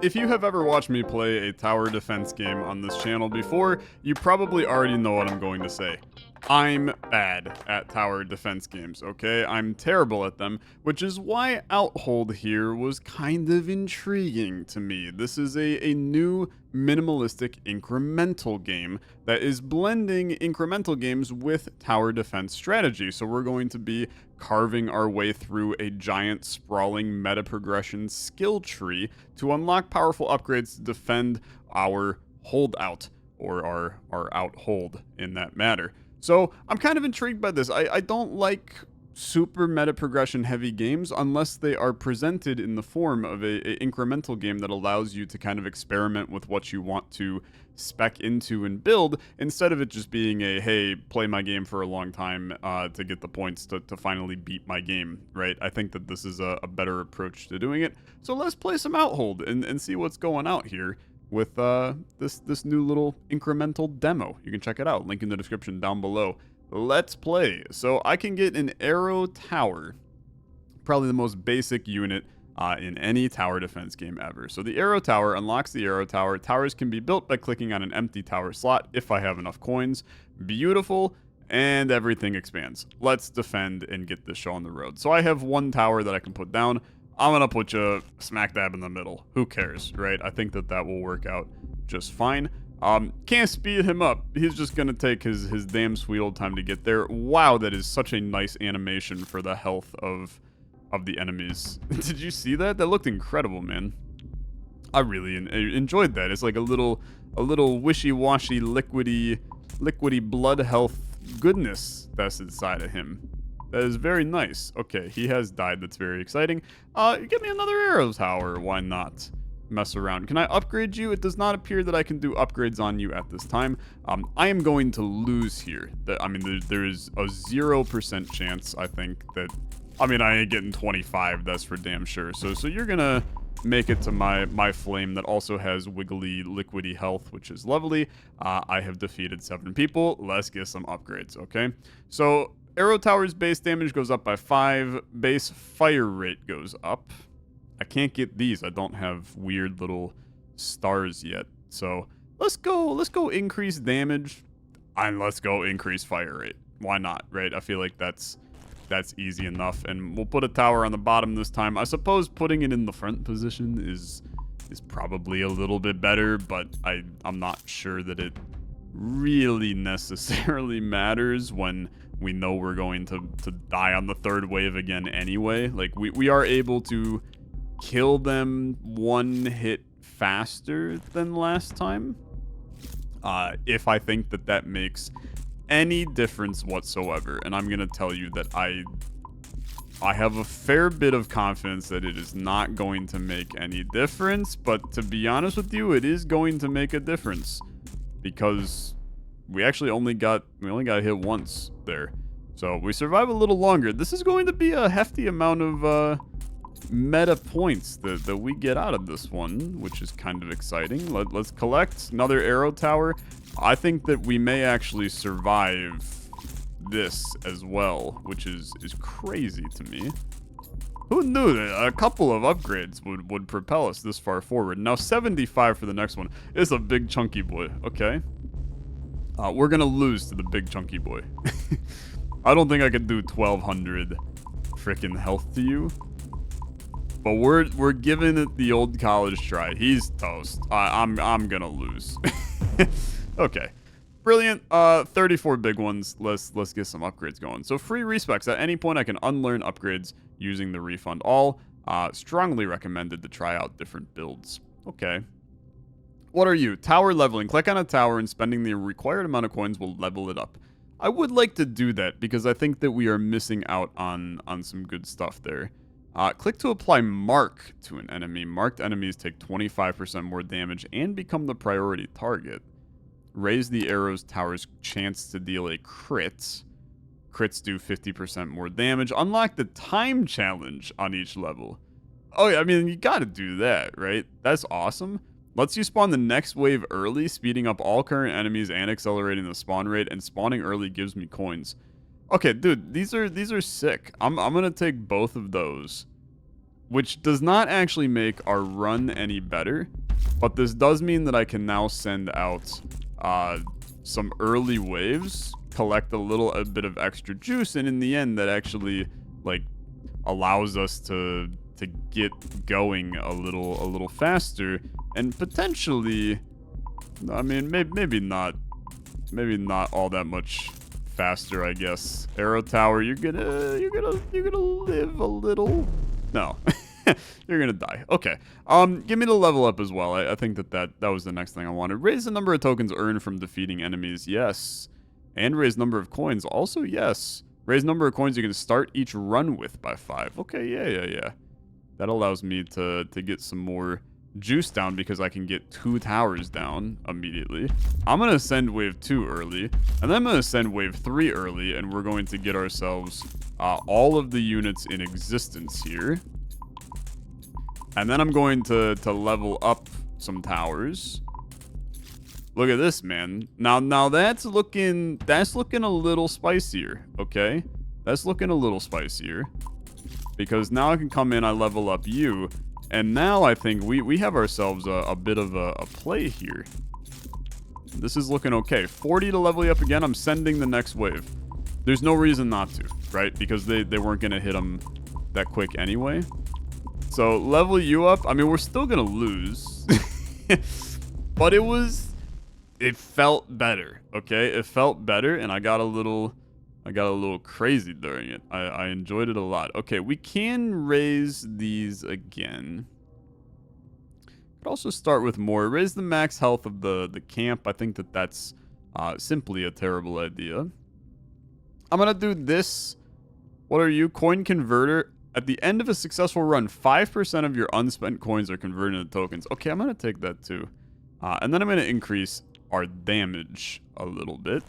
If you have ever watched me play a tower defense game on this channel before, you probably already know what I'm going to say. I'm bad at tower defense games, okay? I'm terrible at them, which is why Outhold here was kind of intriguing to me. This is a new minimalistic incremental game that is blending incremental games with tower defense strategy. So we're going to be carving our way through a giant sprawling meta progression skill tree to unlock powerful upgrades to defend our holdout, or our outhold in that matter. So I'm kind of intrigued by this. I don't like super meta progression heavy games unless they are presented in the form of a incremental game that allows you to kind of experiment with what you want to spec into and build, instead of it just being a, hey, play my game for a long time to get the points to finally beat my game, right? I think that this is a better approach to doing it. So let's play some Outhold and see what's going out here with this new little incremental demo. You can check it out, link in the description down below. Let's play. So I can get an arrow tower, probably the most basic unit in any tower defense game ever. So the arrow tower unlocks the arrow tower. Towers can be built by clicking on an empty tower slot if I have enough coins. Beautiful. And everything expands. Let's defend and get this show on the road. So I have one tower that I can put down. I'm going to put you smack dab in the middle. Who cares, right? I think that will work out just fine. Can't speed him up. He's just going to take his damn sweet old time to get there. Wow, that is such a nice animation for the health of the enemies. Did you see that? That looked incredible, man. I really enjoyed that. It's like a little wishy-washy, liquidy blood health goodness that's inside of him. That is very nice. Okay, he has died. That's very exciting. Give me another arrow tower. Why not? Mess around. Can I upgrade you? It does not appear that I can do upgrades on you at this time. I am going to lose here. I mean, there is a 0% chance, I think, that... I mean, I ain't getting 25. That's for damn sure. So you're gonna make it to my flame that also has wiggly, liquidy health, which is lovely. I have defeated 7 people. Let's get some upgrades, okay? So... arrow tower's base damage goes up by 5. Base fire rate goes up. I can't get these. I don't have weird little stars yet. So let's go increase damage, and let's go increase fire rate. Why not, right? I feel like that's easy enough. And we'll put a tower on the bottom this time. I suppose putting it in the front position is probably a little bit better, but I'm not sure that it really necessarily matters when we know we're going to die on the 3rd wave again anyway. Like, we are able to kill them one hit faster than last time. If I think that makes any difference whatsoever. And I'm going to tell you that I have a fair bit of confidence that it is not going to make any difference. But to be honest with you, it is going to make a difference. Because we actually only got hit once there. So we survive a little longer. This is going to be a hefty amount of meta points that we get out of this one, which is kind of exciting. Let's collect another arrow tower. I think that we may actually survive this as well, which is crazy to me. Who knew that a couple of upgrades would propel us this far forward? Now 75 for the next one. It's a big chunky boy. Okay. We're going to lose to the big chunky boy. I don't think I could do 1200 freaking health to you. But we're giving it the old college try. He's toast. I'm going to lose. Okay. Brilliant. 34 big ones. Let's get some upgrades going. So free respecs. At any point I can unlearn upgrades using the refund all. Strongly recommended to try out different builds. Okay. What are you? Tower leveling. Click on a tower and spending the required amount of coins will level it up. I would like to do that because I think that we are missing out on some good stuff there. Click to apply mark to an enemy. Marked enemies take 25% more damage and become the priority target. Raise the arrow's tower's chance to deal a crit. Crits do 50% more damage. Unlock the time challenge on each level. Oh, yeah, I mean, you gotta do that, right? That's awesome. Lets you spawn the next wave early, speeding up all current enemies and accelerating the spawn rate, and spawning early gives me coins. Okay, dude, these are sick. I'm gonna take both of those which does not actually make our run any better. But this does mean that I can now send out some early waves, collect a bit of extra juice, and in the end, that actually like allows us to get going a little faster, and potentially, I mean, maybe not all that much faster, I guess. Arrow Tower, you're gonna live a little. No. You're gonna die. Okay. Give me the level up as well. I think that was the next thing I wanted. Raise the number of tokens earned from defeating enemies. Yes. And raise number of coins. Also, yes. Raise number of coins you can start each run with by 5. Okay, yeah. That allows me to get some more juice down because I can get 2 towers down immediately. I'm gonna send wave 2 early, and then I'm gonna send wave 3 early, and we're going to get ourselves all of the units in existence here. And then I'm going to level up some towers. Look at this, man. Now that's looking a little spicier, okay? That's looking a little spicier. Because now I can come in, I level up you, and now I think we have ourselves a bit of a play here. This is looking okay. 40 to level you up again. I'm sending the next wave. There's no reason not to, right? Because they weren't going to hit them that quick anyway. So level you up. I mean, we're still gonna lose, but it felt better. Okay, it felt better, and I got a little crazy during it. I enjoyed it a lot. Okay, we can raise these again. Could also start with more. Raise the max health of the camp. I think that's simply a terrible idea. I'm gonna do this. What are you? Coin converter. At the end of a successful run, 5% of your unspent coins are converted into tokens. Okay, I'm going to take that too. And then I'm going to increase our damage a little bit.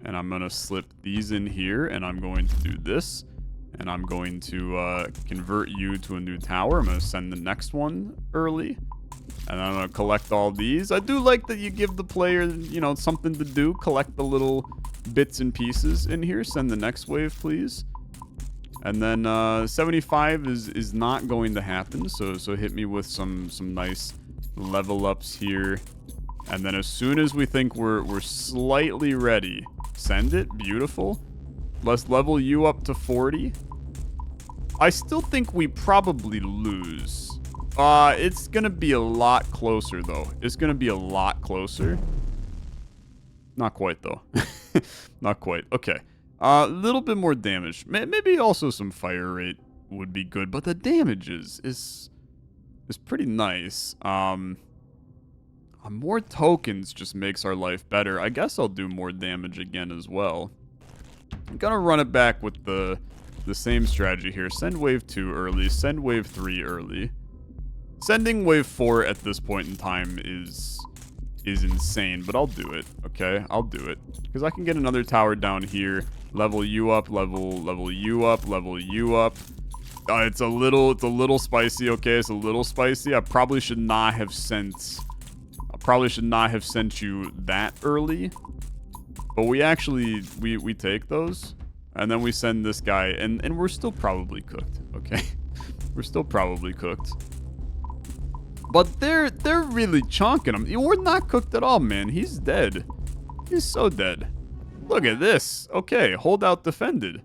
And I'm going to slip these in here, and I'm going to do this. And I'm going to convert you to a new tower. I'm going to send the next one early. And I'm going to collect all these. I do like that you give the player, you know, something to do. Collect the little bits and pieces in here. Send the next wave, please. And then 75 is not going to happen, so hit me with some nice level ups here. And then as soon as we think we're slightly ready, send it. Beautiful. Let's level you up to 40. I still think we probably lose. It's gonna be a lot closer though. It's gonna be a lot closer. Not quite though. Not quite. Okay. A little bit more damage. Maybe also some fire rate would be good, but the damage is pretty nice. More tokens just makes our life better. I guess I'll do more damage again as well. I'm gonna run it back with the same strategy here. Send wave 2 early, send wave 3 early. Sending wave 4 at this point in time is insane, but I'll do it, okay? I'll do it. Because I can get another tower down here, level you up, level you up, level you up. It's a little spicy, okay? It's a little spicy. I probably should not have sent you that early. But we actually, we take those, and then we send this guy, and we're still probably cooked, okay? We're still probably cooked. But they're really chonking him. We're not cooked at all, man. He's dead. He's so dead. Look at this. Okay, Holdout defended.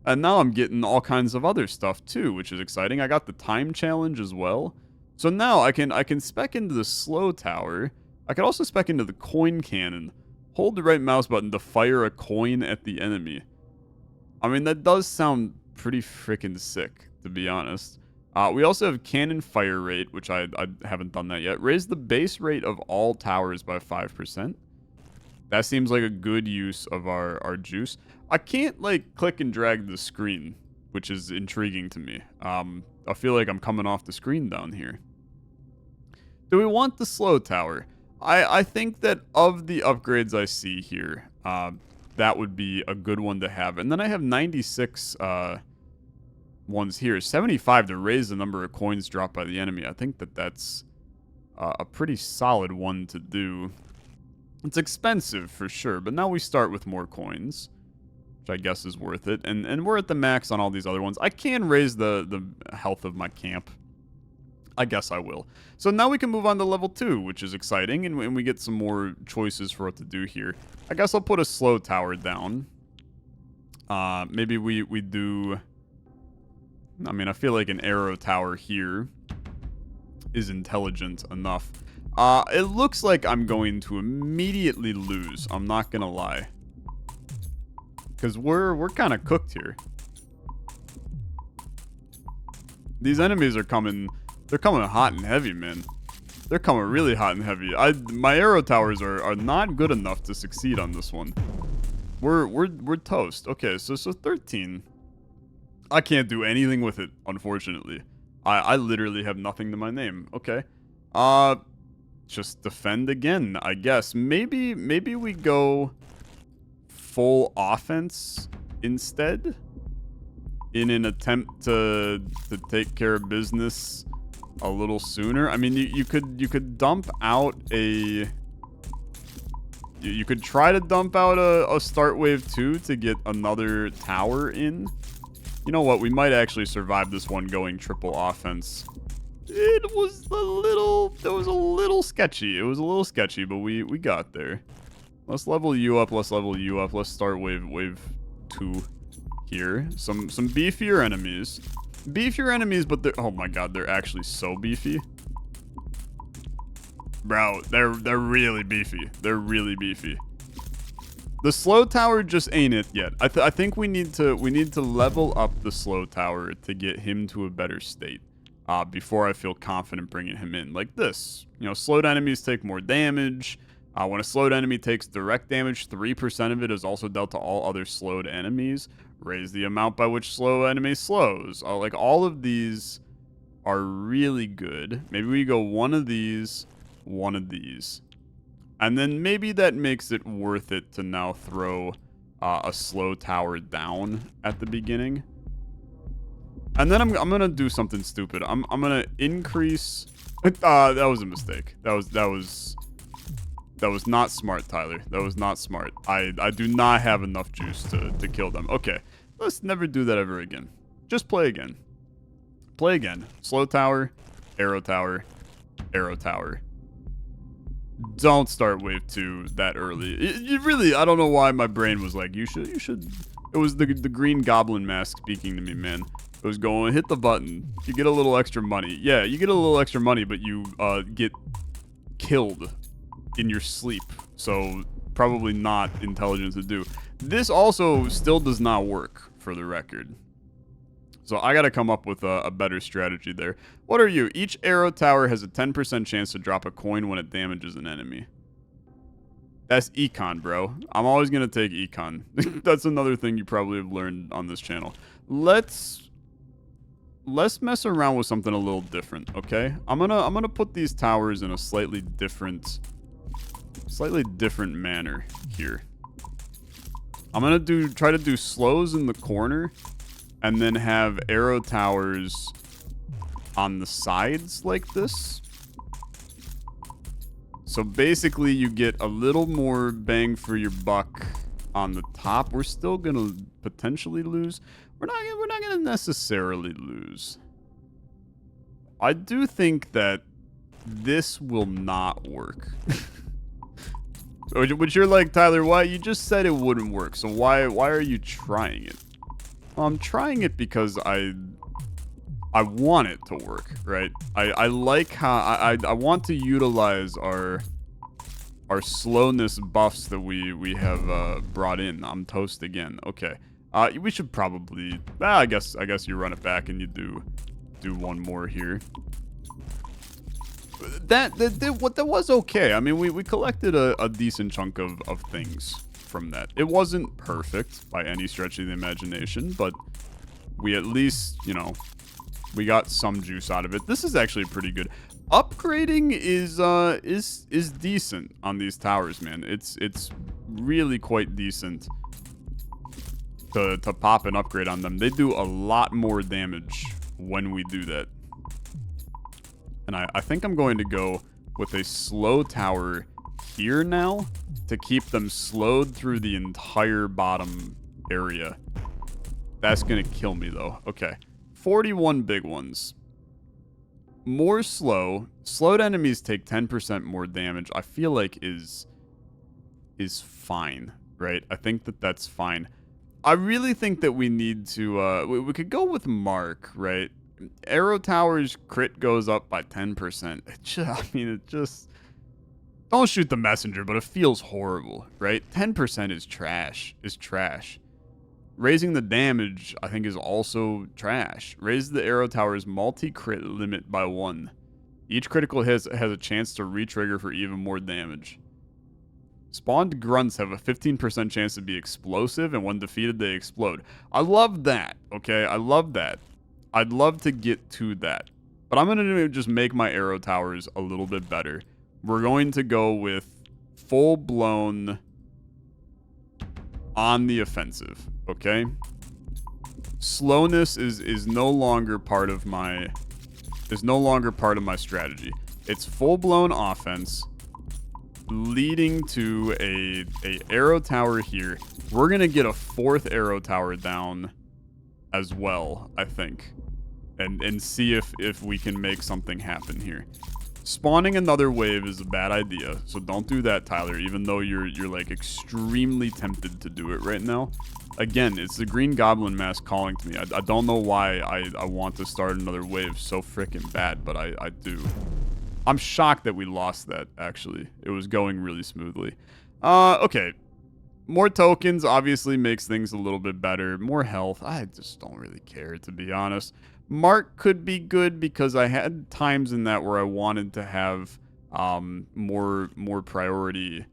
And now I'm getting all kinds of other stuff too, which is exciting. I got the time challenge as well. So now I can spec into the slow tower. I can also spec into the coin cannon. Hold the right mouse button to fire a coin at the enemy. I mean, that does sound pretty freaking sick, to be honest. We also have cannon fire rate, which I haven't done that yet. Raise the base rate of all towers by 5%. That seems like a good use of our juice. I can't, like, click and drag the screen, which is intriguing to me. I feel like I'm coming off the screen down here. Do we want the slow tower? I think that of the upgrades I see here, that would be a good one to have. And then I have 96 ones here. 75 to raise the number of coins dropped by the enemy. I think that's a pretty solid one to do. It's expensive for sure, but now we start with more coins, which which I guess is worth it. And we're at the max on all these other ones. I can raise the health of my camp. I guess I will. So now we can move on to level 2, which is exciting, and we get some more choices for what to do here. I guess I'll put a slow tower down. Maybe we do... I mean, I feel like an arrow tower here is intelligent enough. It looks like I'm going to immediately lose. I'm not gonna lie. Because we're kind of cooked here. These enemies are coming... They're coming hot and heavy, man. They're coming really hot and heavy. My arrow towers are not good enough to succeed on this one. We're toast. Okay, so 13. I can't do anything with it, unfortunately. I literally have nothing to my name. Okay. Just defend again, I guess. Maybe we go full offense instead in an attempt to take care of business a little sooner. I mean, you could dump out a... You could try to dump out a start wave 2 to get another tower in. You know what? We might actually survive this one going triple offense. It was a little sketchy. It was a little sketchy, but we got there. Let's level you up. Let's level you up. Let's start wave 2 here. Some beefier enemies. Beefier enemies, but they're... Oh my god, they're actually so beefy. Bro, they're really beefy. They're really beefy. The slow tower just ain't it yet. I think we need to level up the slow tower to get him to a better state. Before I feel confident bringing him in. Like this. You know, slowed enemies take more damage. When a slowed enemy takes direct damage, 3% of it is also dealt to all other slowed enemies. Raise the amount by which slow enemy slows. Like, all of these are really good. Maybe we go one of these, one of these. And then maybe that makes it worth it to now throw a slow tower down at the beginning. And then I'm gonna do something stupid. I'm gonna increase... that was a mistake. That was not smart, Tyler. That was not smart. I do not have enough juice to kill them. Okay, let's never do that ever again. Just play again. Play again. Slow tower, arrow tower, arrow tower. Don't start wave 2 that early. You really, I don't know why my brain was like, you should. It was the green goblin mask speaking to me, man. It was going, hit the button. You get a little extra money. Yeah, you get a little extra money, but you get killed in your sleep. So probably not intelligent to do. This also still does not work, for the record. So I gotta come up with a better strategy there. What are you? Each arrow tower has a 10% chance to drop a coin when it damages an enemy. That's econ, bro. I'm always gonna take econ. That's another thing you probably have learned on this channel. Let's mess around with something a little different, okay? I'm gonna put these towers in a slightly different manner here. I'm gonna try to do slows in the corner, and then have arrow towers on the sides like this. So basically, you get a little more bang for your buck on the top. We're still gonna potentially lose. We're not gonna necessarily lose. I do think that this will not work. Which you're like, Tyler, why? You just said it wouldn't work. So why are you trying it? Well, I'm trying it because I want it to work, right? I like how I want to utilize our slowness buffs that we have brought in. I'm toast again. Okay. We should probably... I guess you run it back and you do one more here. That was okay. I mean, we collected a decent chunk of things from that. It wasn't perfect by any stretch of the imagination, but we at least, you know, we got some juice out of it. This is actually pretty good. Upgrading is decent on these towers, man. It's really quite decent to pop an upgrade on them. They do a lot more damage when we do that. And I think I'm going to go with a slow tower here now to keep them slowed through the entire bottom area. That's going to kill me, though. Okay. 41 big ones. More slow. Slowed enemies take 10% more damage. I feel like is fine, right? I think that that's fine. I really think that we need to, we could go with Mark, right? Arrow Tower's crit goes up by 10%. It just, don't shoot the messenger, but it feels horrible, right? 10% is trash, Raising the damage, I think, is also trash. Raise the Arrow Tower's multi-crit limit by 1. Each critical hit has a chance to re-trigger for even more damage. Spawned grunts have a 15% chance to be explosive, and when defeated, they explode. I love that, okay? I love that. I'd love to get to that. But I'm going to just make my Arrow Towers a little bit better. We're going to go with full-blown on the offensive, okay? Slowness is no longer part of my strategy. It's full-blown offense leading to a arrow tower here. We're going to get a 4th arrow tower down as well, I think. And see if we can make something happen here. Spawning another wave is a bad idea, so don't do that, Tyler, even though you're like extremely tempted to do it right now. Again, it's the Green Goblin mask calling to me. I don't know why I want to start another wave so freaking bad, but I do. I'm shocked that we lost that, actually. It was going really smoothly. Okay. More tokens obviously makes things a little bit better. More health. I just don't really care, to be honest. Mark could be good because I had times in that where I wanted to have more priority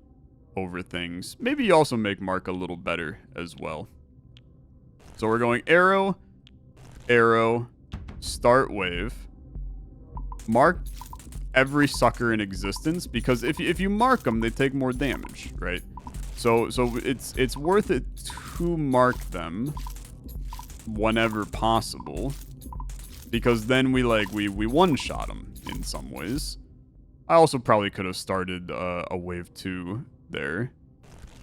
over things. Maybe you also make Mark a little better as well. So we're going arrow, arrow, start wave. Mark every sucker in existence, because if you mark them, they take more damage, right? So it's worth it to mark them whenever possible. Because then we one-shot them in some ways. I also probably could have started a wave 2 there.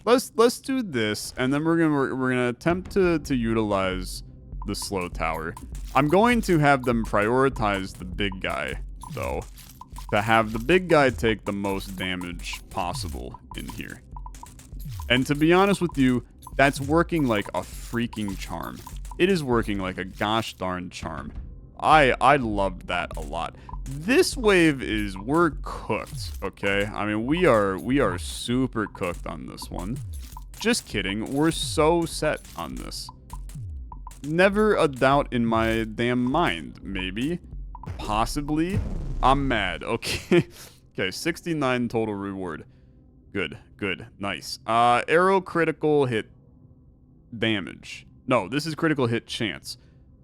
Let's do this, and then we're gonna attempt to utilize the slow tower. I'm going to have them prioritize the big guy, though, to have the big guy take the most damage possible in here. And to be honest with you, that's working like a freaking charm. It is working like a gosh darn charm. I loved that a lot. This wave we're cooked, okay? I mean, we are super cooked on this one. Just kidding. We're so set on this. Never a doubt in my damn mind. Maybe. Possibly. I'm mad. Okay. Okay, 69 total reward. Good. Good. Nice. Arrow critical hit damage. No, this is critical hit chance.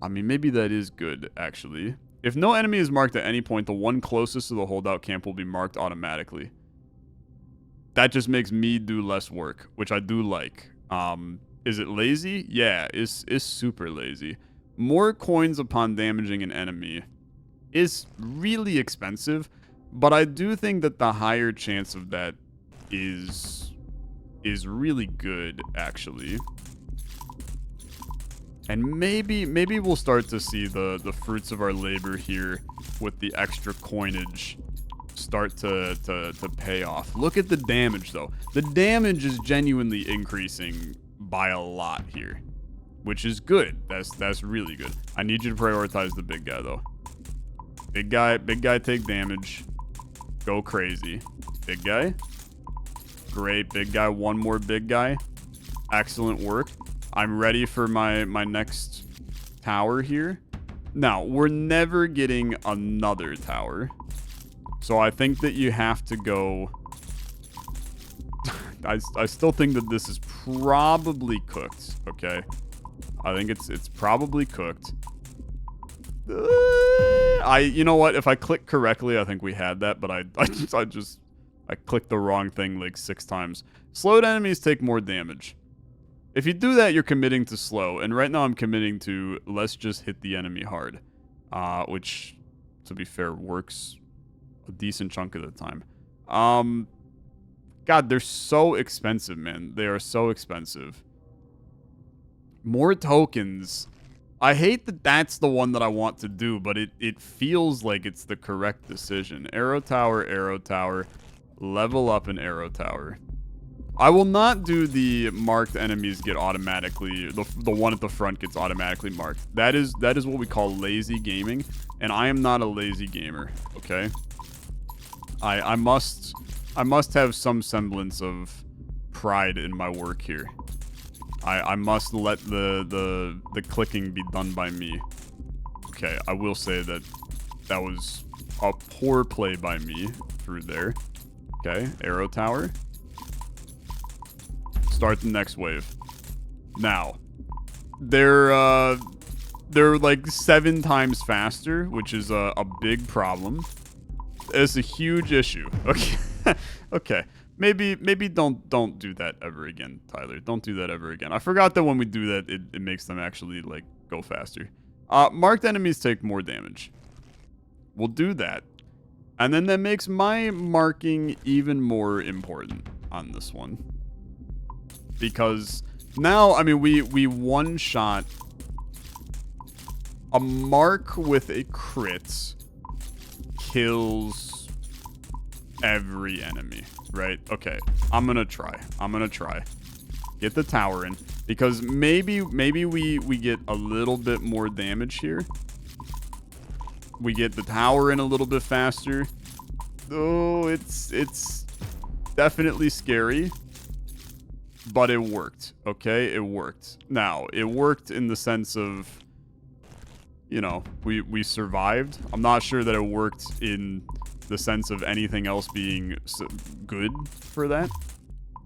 I mean, maybe that is good, actually. If no enemy is marked at any point, the one closest to the holdout camp will be marked automatically. That just makes me do less work, which I do like. Is it lazy? Yeah, it's super lazy. More coins upon damaging an enemy is really expensive, but I do think that the higher chance of that is really good, actually. And maybe we'll start to see the fruits of our labor here with the extra coinage start to pay off. Look at the damage, though. The damage is genuinely increasing by a lot here, which is good. That's really good. I need you to prioritize the big guy, though. Big guy take damage. Go crazy. Big guy. Great. Big guy. One more big guy. Excellent work. I'm ready for my next tower here. Now, we're never getting another tower. So I think that you have to go... I still think that this is probably cooked, okay? I think it's probably cooked. You know what? If I click correctly, I think we had that, but I clicked the wrong thing like 6 times. Slowed enemies take more damage. If you do that, you're committing to slow. And right now I'm committing to let's just hit the enemy hard. Which, to be fair, works a decent chunk of the time. God, they're so expensive, man. They are so expensive. More tokens. I hate that that's the one that I want to do, but it feels like it's the correct decision. Arrow tower, level up an arrow tower. I will not do the marked enemies get automatically, the one at the front gets automatically marked. That is what we call lazy gaming, and I am not a lazy gamer, okay? I must have some semblance of pride in my work here. I must let the clicking be done by me. Okay, I will say that was a poor play by me through there. Okay, arrow tower. Start the next wave. Now, they're like 7 times faster, which is a big problem. It's a huge issue. Okay, okay. Maybe don't do that ever again, Tyler. Don't do that ever again. I forgot that when we do that, it makes them actually like go faster. Marked enemies take more damage. We'll do that. And then that makes my marking even more important on this one. Because now, I mean, we one-shot a mark with a crit kills every enemy, right? Okay, I'm gonna try. Get the tower in, because maybe we get a little bit more damage here. We get the tower in a little bit faster. Oh, it's definitely scary, but it worked. Okay, it worked. Now, it worked in the sense of, you know, we survived. I'm not sure that it worked in the sense of anything else being good for that.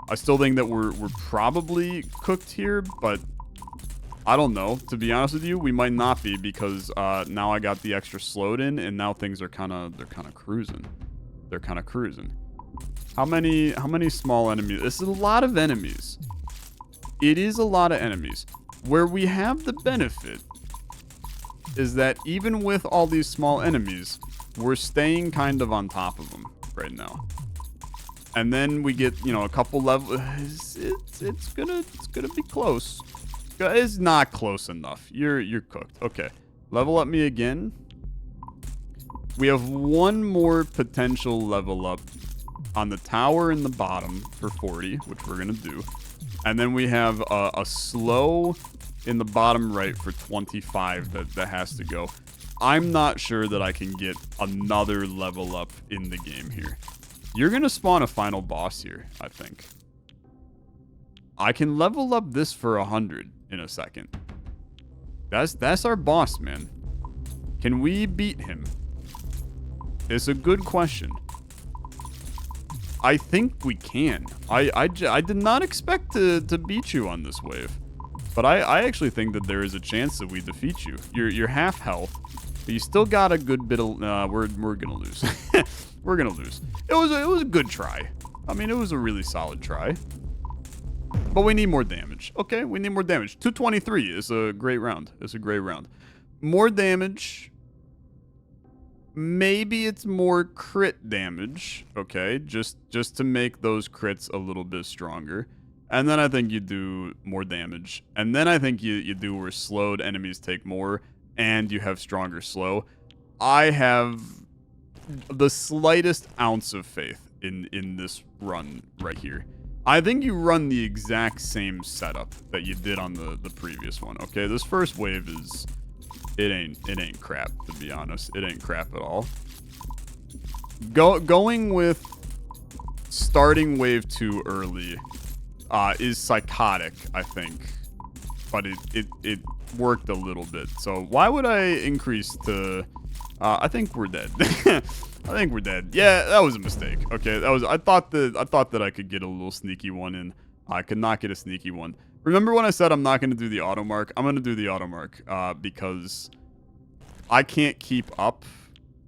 I still think that we're probably cooked here, but I don't know. To be honest with you, we might not be, because now I got the extra slowed in, and now things are they're kind of cruising. They're kind of cruising. How many small enemies? This is a lot of enemies. It is a lot of enemies. Where we have the benefit is that even with all these small enemies, we're staying kind of on top of them right now. And then we get, you know, a couple levels. It's gonna be close. It's not close enough. You're cooked. Okay, level up me again. We have one more potential level up on the tower in the bottom for 40, which we're gonna do, and then we have a slow in the bottom right for 25 that has to go. I'm not sure that I can get another level up in the game here. You're gonna spawn a final boss here, I think. I can level up this for 100 in a second. That's our boss, man. Can we beat him? It's a good question. I think we can. I did not expect to beat you on this wave. But I actually think that there is a chance that we defeat you. You're half health, but you still got a good bit of... we're gonna lose. We're gonna lose. It was a good try. I mean, it was a really solid try. But we need more damage. Okay, we need more damage. 223 is a great round. It's a great round. More damage. Maybe it's more crit damage. Okay, just to make those crits a little bit stronger. And then I think you do more damage. And then I think you do where slowed enemies take more, and you have stronger slow. I have the slightest ounce of faith in this run right here. I think you run the exact same setup that you did on the previous one. Okay, this first wave is... It ain't crap, to be honest. It ain't crap at all. Going with starting wave 2 early is psychotic, I think. But it worked a little bit. So why would I increase to... I think we're dead. I think we're dead. Yeah, that was a mistake. Okay, I thought that I could get a little sneaky one in. I could not get a sneaky one. Remember when I said I'm not going to do the auto mark? I'm going to do the auto mark because I can't keep up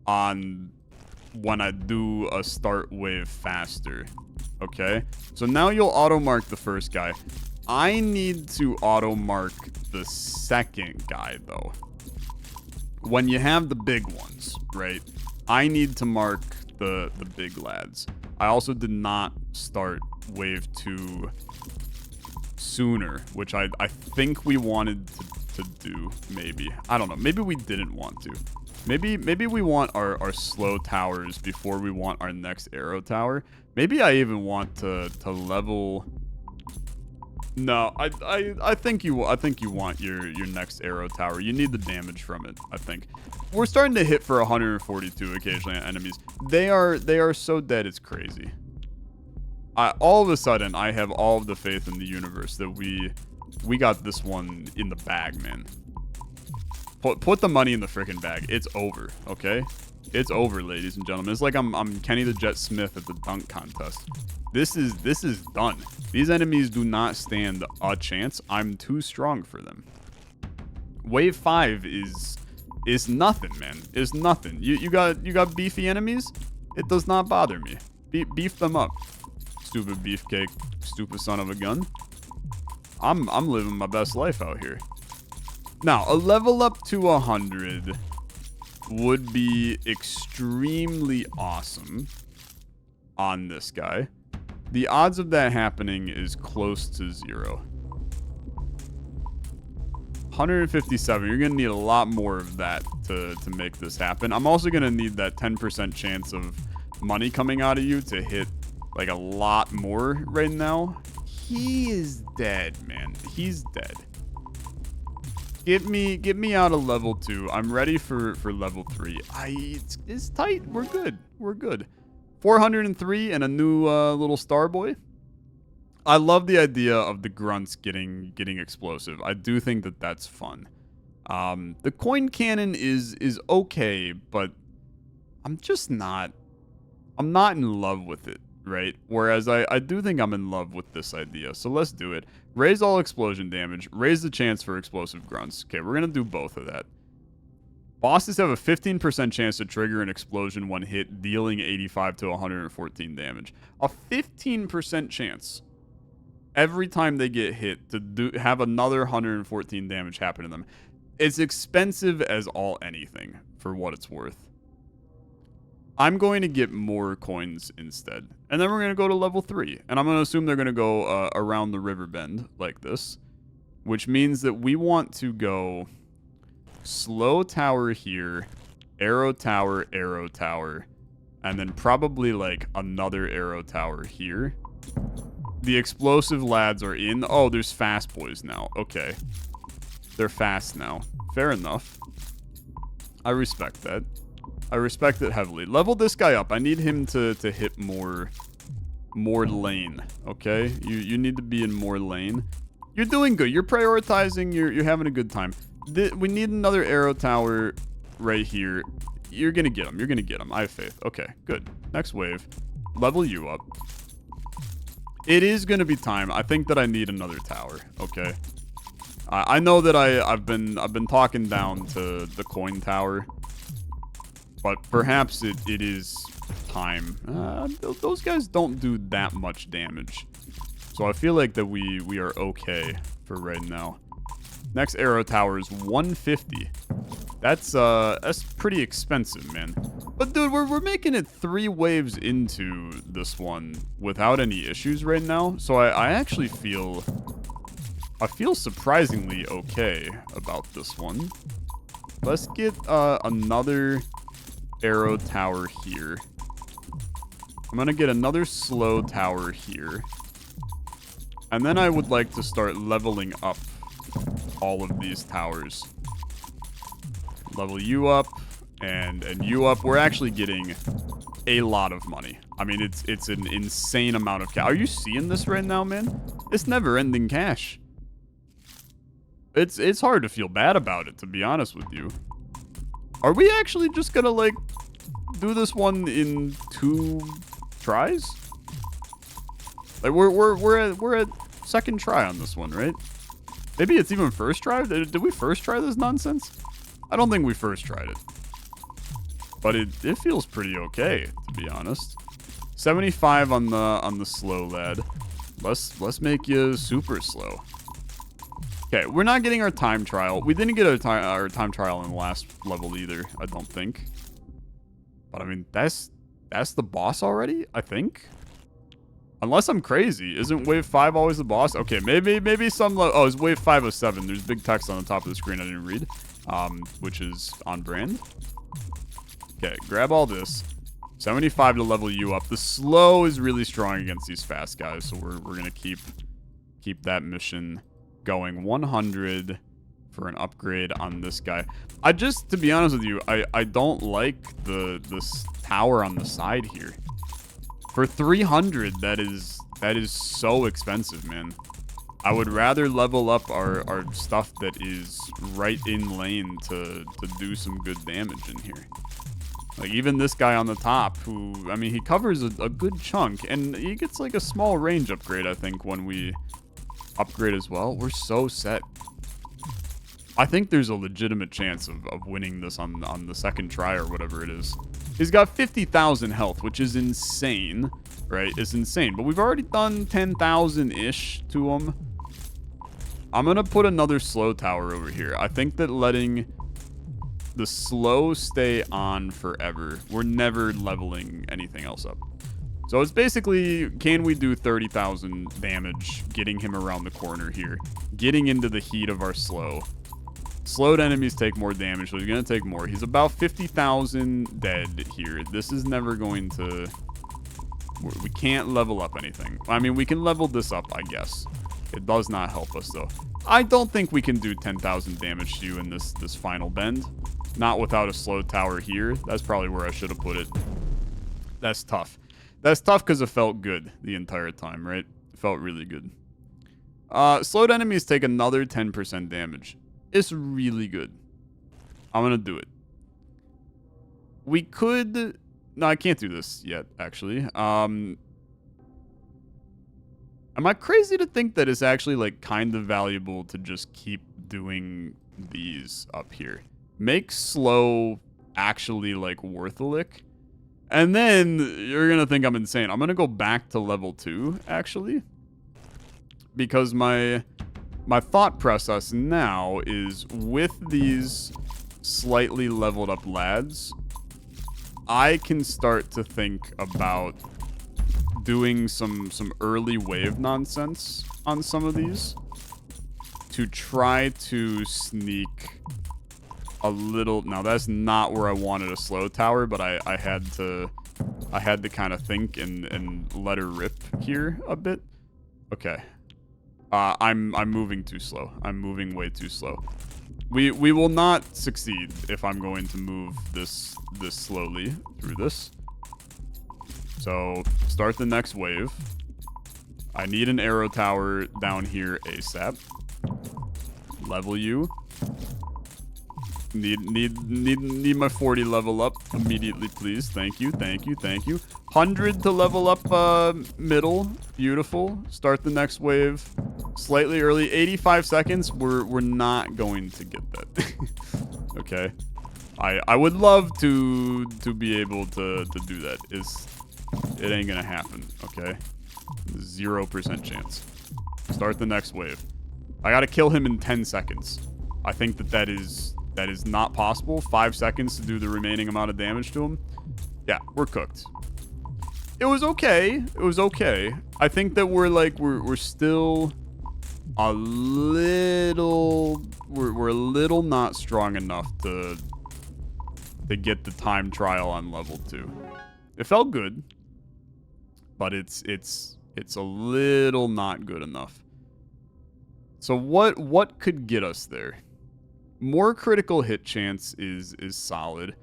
on when I do a start wave faster. Okay? So now you'll auto mark the first guy. I need to auto mark the second guy, though. When you have the big ones, right? I need to mark the big lads. I also did not start wave 2 sooner, which I think we wanted to do, maybe. I don't know. Maybe we didn't want to. Maybe we want our slow towers before we want our next arrow tower. Maybe I even want to level... No, I think you want your next arrow tower. You need the damage from it, I think. We're starting to hit for 142 occasionally on enemies. They are so dead, it's crazy. All of a sudden, I have all of the faith in the universe that we got this one in the bag, man. Put the money in the freaking bag. It's over, okay? It's over, ladies and gentlemen. It's like I'm Kenny the Jet Smith at the dunk contest. This is done. These enemies do not stand a chance. I'm too strong for them. Wave 5 is nothing, man. It's nothing. You got beefy enemies? It does not bother me. Beef them up. Stupid beefcake, stupid son of a gun. I'm living my best life out here. Now, a level up to 100 would be extremely awesome on this guy. The odds of that happening is close to 0. 157. You're going to need a lot more of that to make this happen. I'm also going to need that 10% chance of money coming out of you to hit like a lot more right now. He is dead, man. He's dead. Get me out of level 2. I'm ready for level 3. It's tight. We're good. We're good. 403 and a new little star boy. I love the idea of the grunts getting explosive. I do think that that's fun. The coin cannon is okay, but I'm not in love with it, right? Whereas I do think I'm in love with this idea. So let's do it. Raise all explosion damage. Raise the chance for explosive grunts. Okay, we're going to do both of that. Bosses have a 15% chance to trigger an explosion when hit, dealing 85 to 114 damage. A 15% chance every time they get hit to have another 114 damage happen to them. It's expensive as all anything for what it's worth. I'm going to get more coins instead. And then we're going to go to level 3. And I'm going to assume they're going to go around the river bend like this. Which means that we want to go slow tower here, arrow tower, and then probably like another arrow tower here. The explosive lads are in. Oh, there's fast boys now. Okay. They're fast now. Fair enough. I respect that. I respect it heavily. Level this guy up. I need him to hit more lane. Okay? You need to be in more lane. You're doing good. You're prioritizing. You're having a good time. We need another arrow tower right here. You're going to get him. You're going to get him. I have faith. Okay, good. Next wave. Level you up. It is going to be time. I think that I need another tower. Okay. I know that I've been talking down to the coin tower. But perhaps it is time. Those guys don't do that much damage. So I feel like that we are okay for right now. Next arrow tower is 150. That's pretty expensive, man. But dude, we're making it 3 waves into this one without any issues right now. So I actually feel surprisingly okay about this one. Let's get another arrow tower here. I'm gonna get another slow tower here. And then I would like to start leveling up all of these towers. Level you up and you up. We're actually getting a lot of money. I mean, it's an insane amount of cash. Are you seeing this right now, man? It's never-ending cash. It's hard to feel bad about it, to be honest with you. Are we actually just gonna, like, do this one in 2 tries? Like, we're at second try on this one, right? Maybe it's even first try? Did we first try this nonsense? I don't think we first tried it. But it feels pretty okay, to be honest. 75 on the slow lad. Let's make you super slow. Okay, we're not getting our time trial. We didn't get our time trial in the last level either, I don't think. But I mean, that's the boss already, I think. Unless I'm crazy. Isn't wave 5 always the boss? Okay, maybe some... Oh, it's wave 507. There's big text on the top of the screen I didn't read, which is on brand. Okay, grab all this. 75 to level you up. The slow is really strong against these fast guys, so we're going to keep that mission going. 100 for an upgrade on this guy. To be honest with you, I don't like this tower on the side here. For 300, that is so expensive, man. I would rather level up our stuff that is right in lane to do some good damage in here. Like, even this guy on the top, who, I mean, he covers a good chunk, and he gets, like, a small range upgrade, I think, when we upgrade as well. We're so set. I think there's a legitimate chance of winning this on the second try or whatever it is. He's got 50,000 health, which is insane, right? It's insane. But we've already done 10,000-ish to him. I'm going to put another slow tower over here. I think that letting the slow stay on forever, we're never leveling anything else up. So it's basically, can we do 30,000 damage getting him around the corner here? Getting into the heat of our slow. Slowed enemies take more damage, so he's going to take more. He's about 50,000 dead here. This is never going to... We can't level up anything. I mean, we can level this up, I guess. It does not help us, though. I don't think we can do 10,000 damage to you in this final bend. Not without a slow tower here. That's probably where I should have put it. That's tough. That's tough because it felt good the entire time, right? It felt really good. Slowed enemies take another 10% damage. It's really good. I'm going to do it. We could... No, I can't do this yet, actually. Am I crazy to think that it's actually, like, kind of valuable to just keep doing these up here? Make slow actually, like, worth a lick. And then you're going to think I'm insane. I'm going to go back to level 2, actually. Because my thought process now is with these slightly leveled up lads, I can start to think about doing some early wave nonsense on some of these to try to sneak a little. Now that's not where I wanted a slow tower, but I had to kind of think and let her rip here a bit. Okay. I'm moving too slow. I'm moving way too slow. We will not succeed if I'm going to move this slowly through this. So start the next wave. I need an arrow tower down here ASAP. Level you. Need my 40 level up immediately, please. Thank you, thank you, thank you. 100 to level up middle. Beautiful. Start the next wave slightly early. 85 seconds. We're not going to get that. Okay. I would love to be able to do that. It ain't gonna happen. Okay. 0% chance. Start the next wave. I gotta kill him in 10 seconds. I think that is not possible. 5 seconds to do the remaining amount of damage to him. Yeah, we're cooked. It was okay. It was okay. I think that we're still a little... We're a little not strong enough to get the time trial on level 2. It felt good, but it's a little not good enough. So what could get us there? More critical hit chance is solid.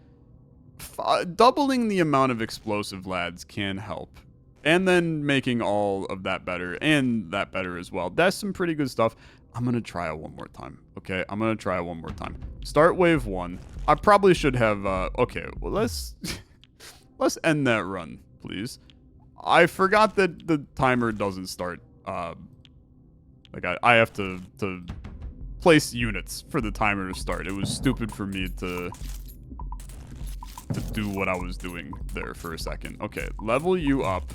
Doubling the amount of explosive lads can help. And then making all of that better, and that better as well. That's some pretty good stuff. I'm going to try it one more time, okay? I'm going to try it one more time. Start wave 1. I probably should have... okay, well, let's end that run, please. I forgot that the timer doesn't start. Like, I have to place units for the timer to start. It was stupid for me to do what I was doing there for a second. Okay, level you up,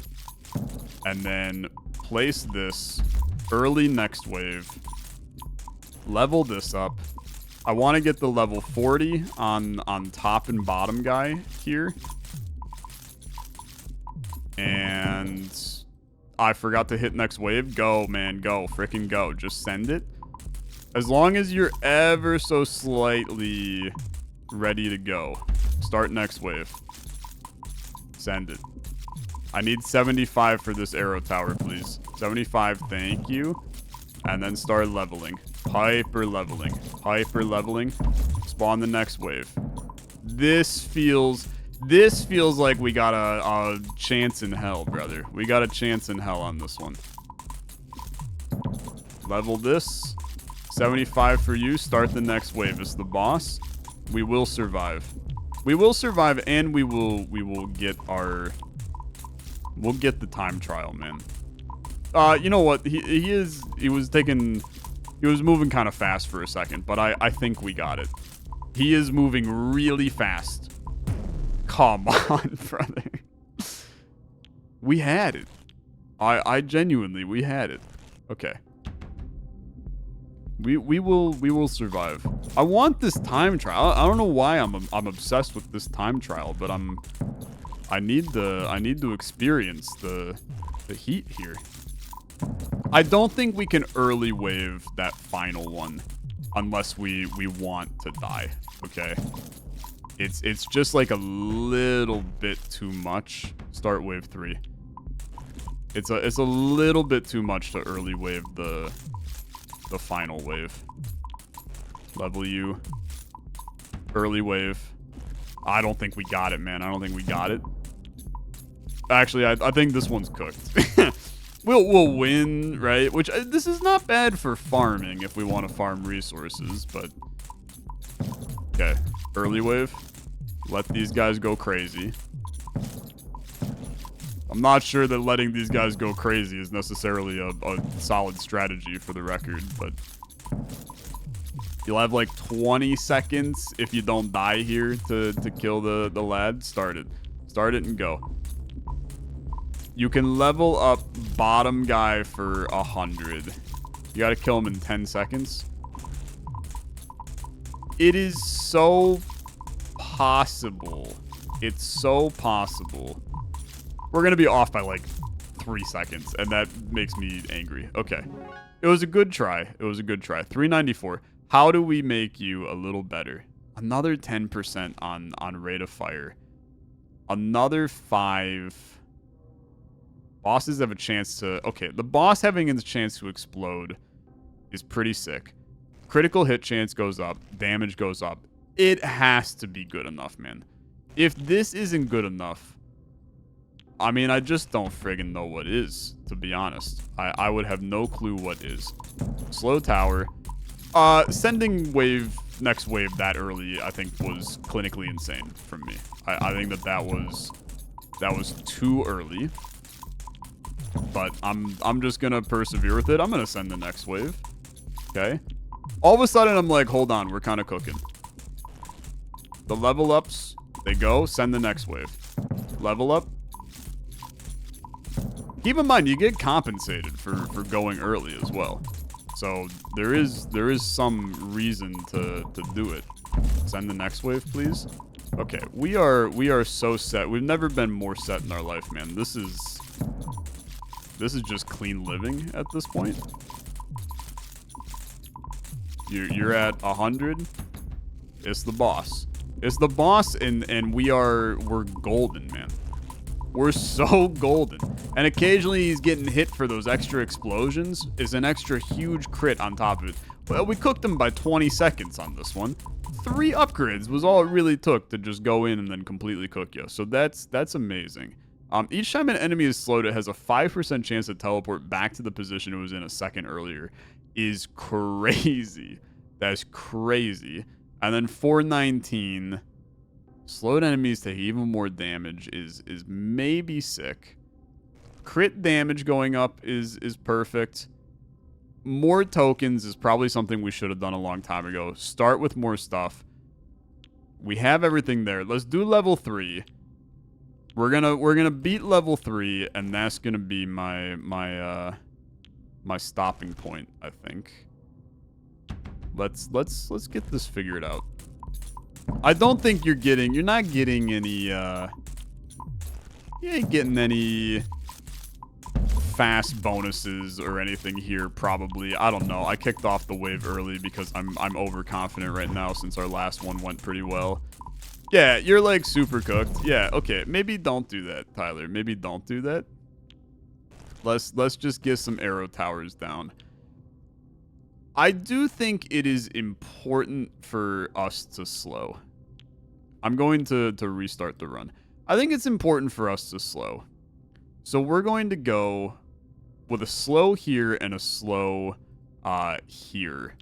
and then place this early next wave. Level this up. I want to get the level 40 on top and bottom guy here. And I forgot to hit next wave. Go, man. Go. Freaking go. Just send it. As long as you're ever so slightly ready to go. Start next wave. Send it. I need 75 for this arrow tower, please. 75, thank you. And then start leveling. Hyper leveling. Hyper leveling. Spawn the next wave. This feels like we got a chance in hell, brother. We got a chance in hell on this one. Level this. 75 for you. Start the next wave. It's the boss. We will survive. We will survive, and we will get our... We'll get the time trial, man. You know what? He was moving kind of fast for a second, but I think we got it. He is moving really fast. Come on, brother. We had it. I genuinely, we had it. Okay. We will survive. I want this time trial. I don't know why I'm obsessed with this time trial, but I need to experience the heat here. I don't think we can early wave that final one unless we want to die. Okay. It's just like a little bit too much. Start wave 3. It's a little bit too much to early wave the final wave. Level you. Early wave. I don't think we got it, man. I don't think we got it. Actually, I think this one's cooked. We'll win, right? Which this is not bad for farming if we want to farm resources, but okay. Early wave. Let these guys go crazy. I'm not sure that letting these guys go crazy is necessarily a solid strategy for the record, but you'll have like 20 seconds if you don't die here to kill the lad. Start it. Start it and go. You can level up bottom guy for 100. You gotta kill him in 10 seconds. It is so possible. It's so possible. We're gonna be off by like 3 seconds, and that makes me angry. Okay. It was a good try. It was a good try. 394. How do we make you a little better? Another 10% on rate of fire. Another 5. Bosses have a chance to... Okay, the boss having a chance to explode is pretty sick. Critical hit chance goes up. Damage goes up. It has to be good enough, man. If this isn't good enough... I mean, I just don't friggin' know what is, to be honest. I would have no clue what is. Slow tower. Sending next wave that early, I think, was clinically insane from me. I think that was too early. But I'm just gonna persevere with it. I'm gonna send the next wave. Okay. All of a sudden, I'm like, hold on, we're kind of cooking. The level ups, they go. Send the next wave. Level up. Keep in mind, you get compensated for going early as well. So there is some reason to do it. Send the next wave, please. Okay, we are so set. We've never been more set in our life, man. This is just clean living at this point. You're at 100. It's the boss. It's the boss, and we're golden, man. We're so golden. And occasionally he's getting hit for those extra explosions. Is an extra huge crit on top of it. Well, we cooked him by 20 seconds on this one. 3 upgrades was all it really took to just go in and then completely cook you. So that's amazing. Each time an enemy is slowed, it has a 5% chance to teleport back to the position it was in a second earlier. Is crazy. That's crazy. And then 419... Slowed enemies take even more damage is maybe sick. Crit damage going up is perfect. More tokens is probably something we should have done a long time ago. Start with more stuff. We have everything there. Let's do level 3. We're gonna beat level 3, and that's gonna be my stopping point, I think. Let's get this figured out. I don't think you're not getting any, you ain't getting any fast bonuses or anything here, probably. I don't know. I kicked off the wave early because I'm overconfident right now since our last one went pretty well. Yeah, you're like super cooked. Yeah, okay. Maybe don't do that, Tyler. Maybe don't do that. Let's just get some arrow towers down. I do think it is important for us to slow. I'm going to restart the run. I think it's important for us to slow. So we're going to go with a slow here and a slow here.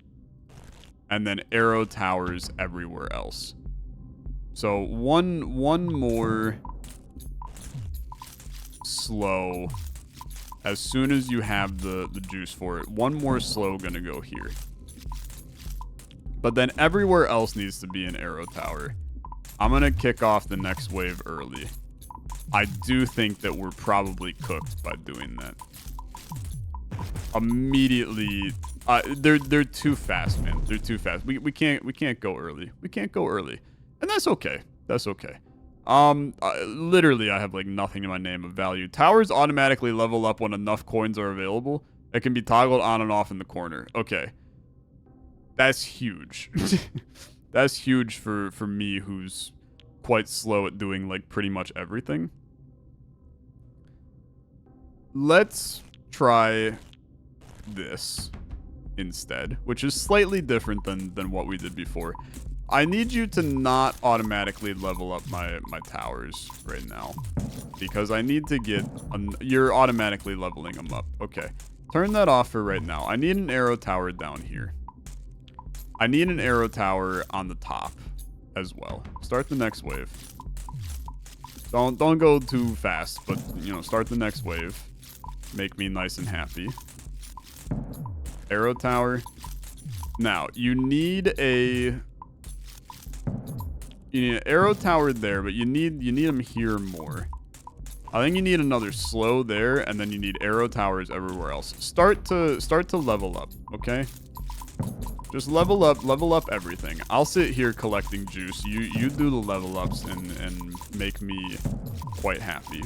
And then arrow towers everywhere else. So one more slow as soon as you have the juice for it. One more slow gonna go here. But then everywhere else needs to be an arrow tower. I'm gonna kick off the next wave early. I do think that we're probably cooked by doing that. Immediately, they're too fast, man. They're too fast. We can't go early. We can't go early, and that's okay. That's okay. Literally, I have like nothing in my name of value. Towers automatically level up when enough coins are available. It can be toggled on and off in the corner. Okay, that's huge. That's huge for me, who's quite slow at doing like pretty much everything. Let's try this instead, which is slightly different than what we did before. I need you to not automatically level up my towers right now, because I need to get you're automatically leveling them up. Okay, turn that off for right now. I need an arrow tower down here. I need an arrow tower on the top as well. Start the next wave. Don't go too fast, but you know, start the next wave. Make me nice and happy. Arrow tower. Now, you need an arrow tower there, but you need them here more. I think you need another slow there, and then you need arrow towers everywhere else. Start to level up, okay? Just level up everything. I'll sit here collecting juice. You do the level ups and make me quite happy.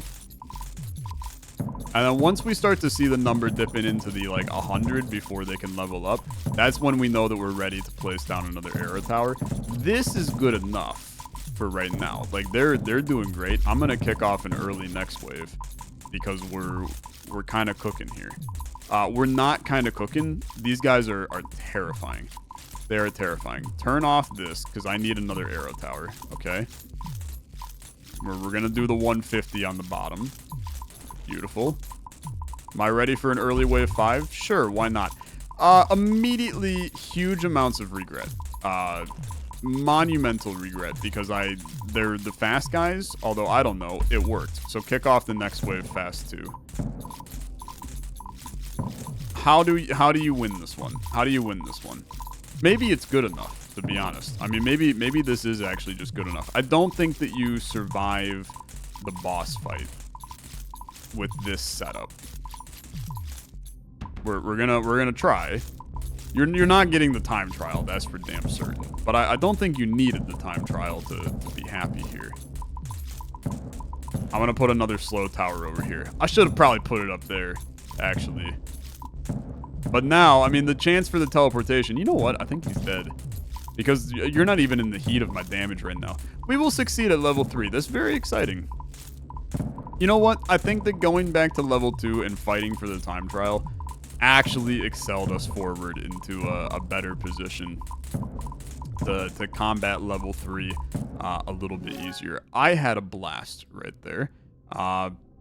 And then once we start to see the number dipping into the like 100 before they can level up, that's when we know that we're ready to place down another arrow tower. This is good enough for right now. Like they're doing great. I'm gonna kick off an early next wave because we're kind of cooking here. We're not kind of cooking. These guys are terrifying. They are terrifying. Turn off this because I need another arrow tower. Okay. We're gonna do the 150 on the bottom. Beautiful. Am I ready for an early wave 5? Sure, why not? Immediately, huge amounts of regret. Monumental regret, because they're the fast guys, although I don't know, it worked. So kick off the next wave fast too. How do you win this one? How do you win this one? Maybe it's good enough, to be honest. I mean, maybe this is actually just good enough. I don't think that you survive the boss fight with this setup. We're gonna try. You're not getting the time trial, that's for damn certain. But I don't think you needed the time trial to be happy here. I'm gonna put another slow tower over here. I should have probably put it up there, actually. But now, I mean, the chance for the teleportation, you know what? I think he's dead. Because you're not even in the heat of my damage right now. We will succeed at level 3. That's very exciting. You know what? I think that going back to level 2 and fighting for the time trial actually excelled us forward into a better position to combat level 3 a little bit easier. I had a blast right there.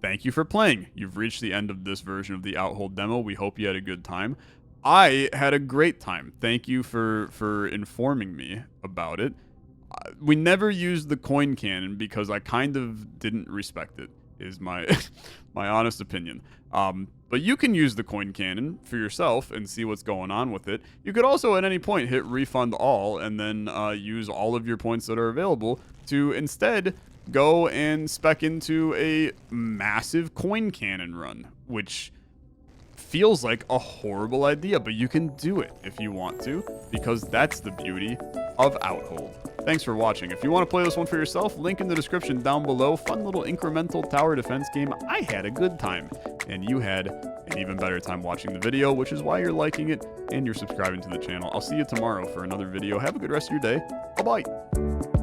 Thank you for playing. You've reached the end of this version of the Outhold demo. We hope you had a good time. I had a great time. Thank you for informing me about it. We never used the coin cannon because I kind of didn't respect it, is my my honest opinion. But you can use the coin cannon for yourself and see what's going on with it. You could also at any point hit refund all and then use all of your points that are available to instead go and spec into a massive coin cannon run, which feels like a horrible idea, but you can do it if you want to, because that's the beauty of Outhold. Thanks for watching. If you want to play this one for yourself, link in the description down below. Fun little incremental tower defense game. I had a good time, and you had an even better time watching the video, which is why you're liking it and you're subscribing to the channel. I'll see you tomorrow for another video. Have a good rest of your day. Bye-bye.